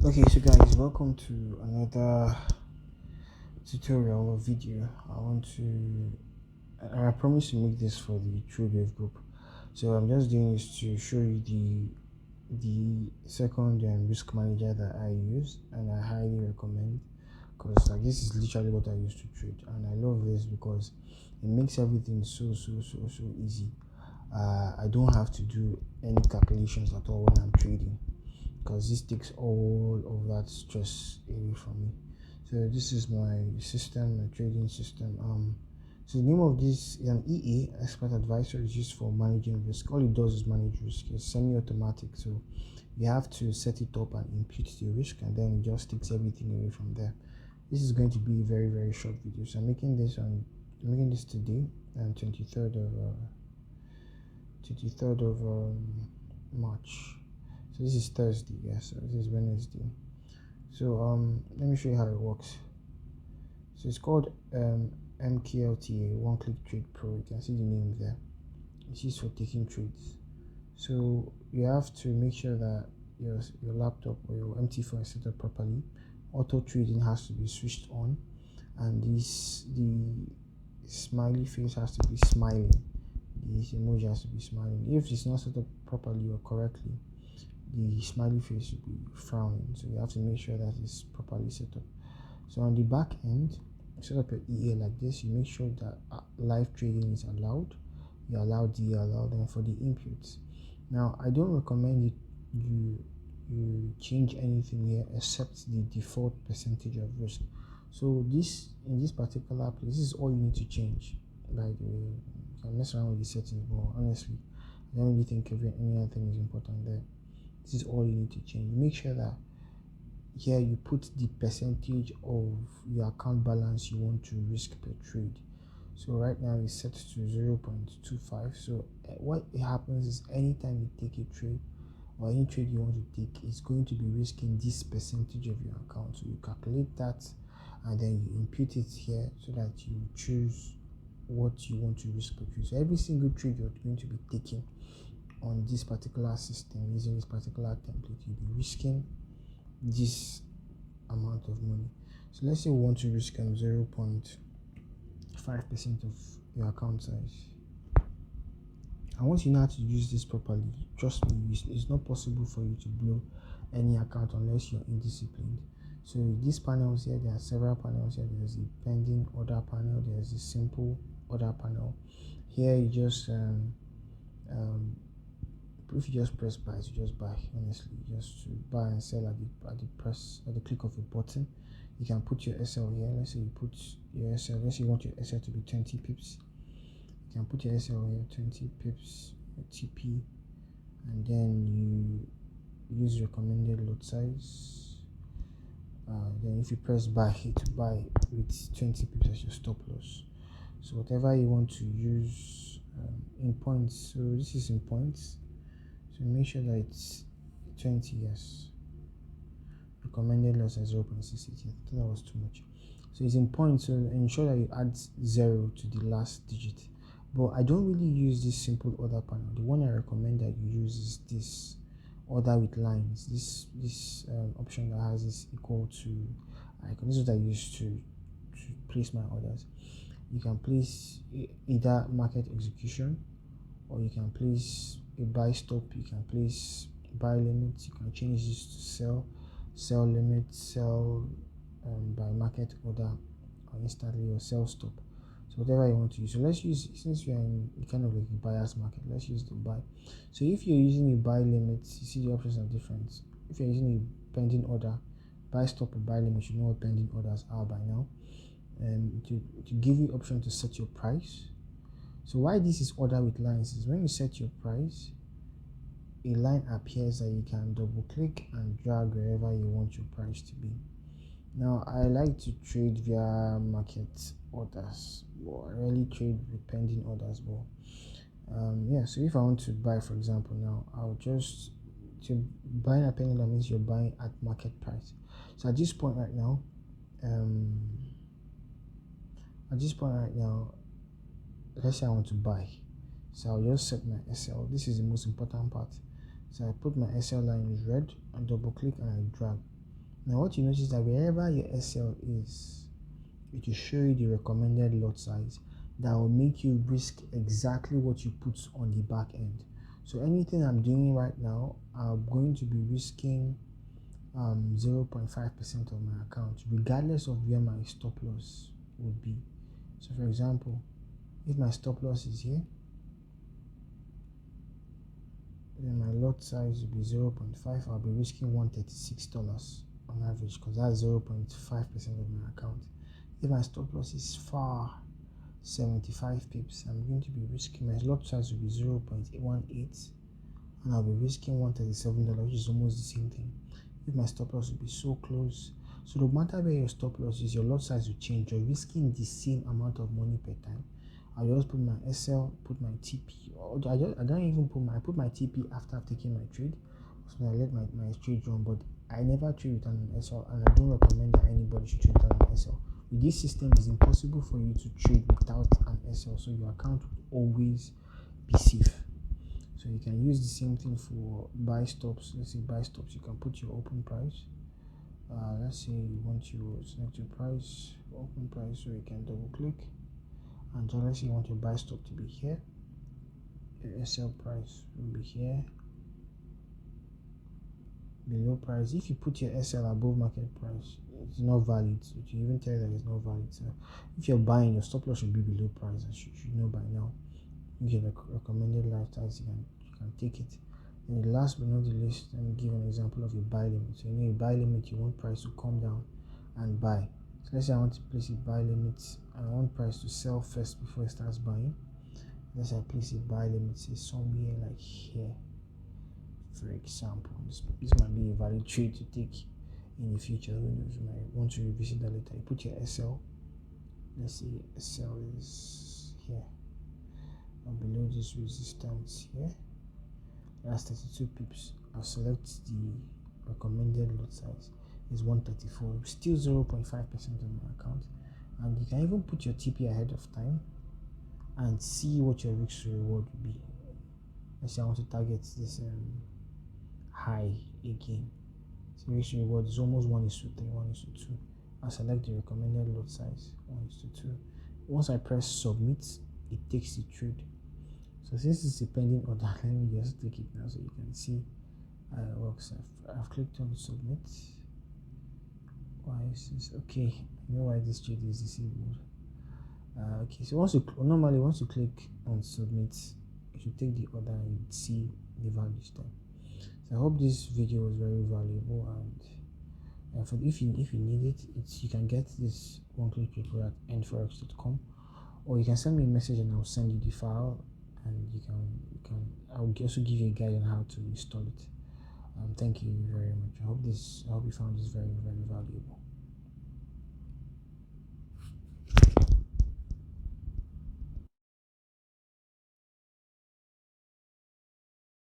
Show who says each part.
Speaker 1: Okay, so guys, welcome to another tutorial or video. I promise to make this for the TrueWave group. So I'm just doing this to show you the second risk manager that I use, and I highly recommend, because like this is literally what I use to trade, and I love this because it makes everything so easy. I don't have to do any calculations at all when I'm trading, because this takes all of that stress away from me. So this is my system, my trading system. So the name of this is an EA, Expert Advisor. Is used for managing risk. All it does is manage risk. It's semi-automatic, so you have to set it up and impute the risk, and then it just takes everything away from there. This is going to be a very short video. So I'm making this today, and 23rd of March. So this is Thursday, yes. So this is Wednesday. So let me show you how it works. So it's called MKLTA, One Click Trade Pro. You can see the name there. It's used for taking trades. So you have to make sure that your laptop or your MT phone is set up properly. Auto trading has to be switched on, and the smiley face has to be smiling. The emoji has to be smiling. If it's not set up properly or correctly, the smiley face should be frowning. So you have to make sure that it's properly set up. So on the back end, set up your EA like this. You make sure that live trading is allowed. You allow them for the inputs. Now I don't recommend you change anything here except the default percentage of risk. So this in this particular place, this is all you need to change. By the way, you can mess around with the settings, but honestly, I don't really think any other thing is important there. This is all you need to change. Make sure that here you put the percentage of your account balance you want to risk per trade. So right now it's set to 0.25. So what happens is anytime you take a trade or any trade you want to take, it's going to be risking this percentage of your account. So you calculate that and then you impute it here so that you choose what you want to risk per trade. So every single trade you're going to be taking on this particular system using this particular template, you'll be risking this amount of money. So let's say we want to risk 0.5% of your account size. And once you know how to use this properly, trust me, it's not possible for you to blow any account unless you're indisciplined. So these panels here, there are several panels here. There's the pending order panel, there's the simple order panel. Here you just if you just press buy, you just buy. Honestly, just to buy and sell at the click of a button. You can put your SL here. Let's say you put your SL. Let's say you want your SL to be 20 pips. You can put your SL here, 20 pips, TP, and then you use recommended lot size. Then if you press buy, hit buy with 20 pips as your stop loss. So whatever you want to use in points. So this is in points. So make sure that it's 20 years. Recommended loss as 0.68. I thought that was too much. So it's in points, so ensure that you add 0 to the last digit. But I don't really use this simple order panel. The one I recommend that you use is this order with lines. This option that has this equal to icon. This is what I use to place my orders. You can place either market execution, or you can place a buy stop, you can place buy limits, you can change this to sell limit, sell by market order or instantly, or sell stop. So whatever you want to use. So let's use, since we are in kind of like a buyer's market, let's use the buy. So if you're using a buy limit, you see the options are different. If you're using a pending order, buy stop or buy limit, you know what pending orders are by now. And to give you option to set your price. So why this is order with lines is when you set your price, a line appears that you can double click and drag wherever you want your price to be. Now I like to trade via market orders, but I rarely trade with pending orders. But yeah, so if I want to buy, for example, now I'll just to buy a pending, that means you're buying at market price. So at this point right now, let's say I want to buy. So I'll just set my SL. This is the most important part. So I put my SL line in red and double click and I drag. Now what you notice is that wherever your SL is, it will show you the recommended lot size that will make you risk exactly what you put on the back end. So anything I'm doing right now, I'm going to be risking 0.5% of my account, regardless of where my stop loss would be. So for example, if my stop loss is here, then my lot size will be 0.5. I'll be risking $136 on average, because that's 0.5% of my account. If my stop loss is far 75 pips, I'm going to be risking, my lot size will be 0.18, and I'll be risking $137, which is almost the same thing. If my stop loss will be so close, so no matter where your stop loss is, your lot size will change. You're risking the same amount of money per time. I'll just put my SL, put my TP, or I don't even put my TP after I've taken my trade. So I let my trade run, but I never trade with an SL, and I don't recommend that anybody should trade with an SL. With this system, it's impossible for you to trade without an SL, so your account will always be safe. So you can use the same thing for buy stops. Let's say buy stops, you can put your open price. Let's say you want to select your price, open price, so you can double click. And so let's say you want your buy stop to be here, your SL price will be here, below price. If you put your SL above market price, it's not valid. It will even tell you that it's not valid. So if you're buying, your stop loss should be below price, as you should know by now. You get a recommended lifetimes, you can take it. And last but not the least, let me give an example of a buy limit. So you know, a buy limit, you want price to come down and buy. So let's say I want to place a buy limit, and I want price to sell first before it starts buying. Let's say I place a buy limit, say somewhere like here, for example. This might be a valid trade to take in the future. Who knows, you might want to revisit that later. You put your SL, let's say SL is here, and below this resistance here, that's 32 pips. I'll select the recommended lot size is 134, still 0.5% of my account. And you can even put your TP ahead of time and see what your risk to reward will be. Let's say I want to target this high again. So risk to reward is almost 1:3, 1:2. I'll select the recommended lot size 1:2. Once I press submit, it takes the trade. So since it's a pending order, let me just take it now so you can see how it works. I've clicked on submit. Why is this? Okay, I know why this trade is disabled. Okay, so once you click on submit, you should take the order and you see the values there. So I hope this video was very valuable, and for if you need it, you can get this one-click paper at endforex.com, or you can send me a message and I'll send you the file, and I'll also give you a guide on how to install it. Thank you very much. I hope you found this very, very valuable.